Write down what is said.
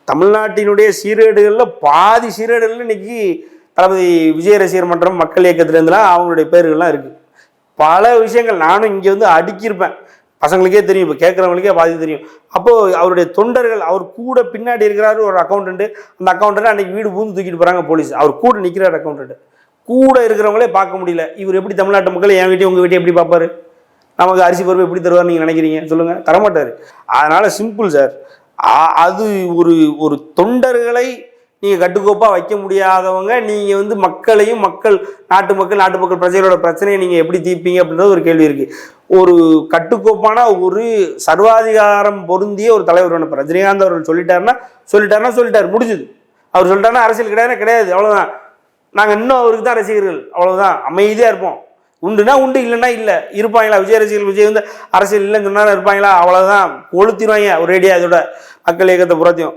தமிழ்நாட்டினுடைய சீரேடுகளில் பாதி சீரேடுகள் இன்னைக்கு தளபதி விஜய் ரசிகர் மன்றம் மக்கள் இயக்கத்திலேருந்துலாம் அவங்களுடைய பேர்கள்லாம் இருக்குது. பல விஷயங்கள் நானும் இங்கே வந்து அடுக்கியிருப்பேன், பசங்களுக்கே தெரியும், இப்போ கேட்குறவங்களுக்கே பாதி தெரியும். அப்போது அவருடைய தொண்டர்கள், அவர் கூட பின்னாடி இருக்கிறாரு ஒரு அக்கௌண்டன்ட்டு, அந்த அக்கௌண்டன்ட் அன்றைக்கி வீடு பூந்து தூக்கிட்டு போகிறாங்க போலீஸ், அவர் கூட நிற்கிறார் அக்கௌண்டன்ட், கூட இருக்கிறவங்களே பார்க்க முடியல. இவர் எப்படி தமிழ்நாட்டு மக்கள் என் வீட்டையும் உங்கள் வீட்டையும் எப்படி பார்ப்பாரு? நமக்கு அரிசி பருப்பு எப்படி தருவார் நீங்கள் நினைக்கிறீங்க சொல்லுங்கள்? தரமாட்டார். அதனால் சிம்பிள் சார், அது ஒரு ஒரு தொண்டர்களை நீங்கள் கட்டுக்கோப்பாக வைக்க முடியாதவங்க, நீங்கள் வந்து மக்களையும் நாட்டு மக்கள் பிரஜைகளோட பிரச்சனையை நீங்கள் எப்படி தீர்ப்பீங்க அப்படின்றது ஒரு கேள்வி இருக்குது. ஒரு கட்டுக்கோப்பான ஒரு சர்வாதிகாரம் பொருந்திய ஒரு தலைவர் வேணும். இப்போ ரஜினிகாந்த் அவர்கள் சொல்லிட்டார், முடிஞ்சுது. அவர் சொல்லிட்டாருன்னா அரசியல் கிடையாது, அவ்வளோதான். நாங்கள் இன்னும் அவருக்கு தான் ரசிகர்கள், அவ்வளோதான். அமைதியாக இருப்போம். உண்டுனா உண்டு, இல்லைன்னா இல்லை. இருப்பாங்களா விஜய் ரசிகர்கள்? விஜய் வந்து அரசியல் இல்லைன்னு சொன்னா இருப்பாங்களா? அவ்வளோதான், கொளுத்திடுவாங்க ஒரு ரேடியா இதோட மக்கள் இயக்கத்தை புறத்தையும்.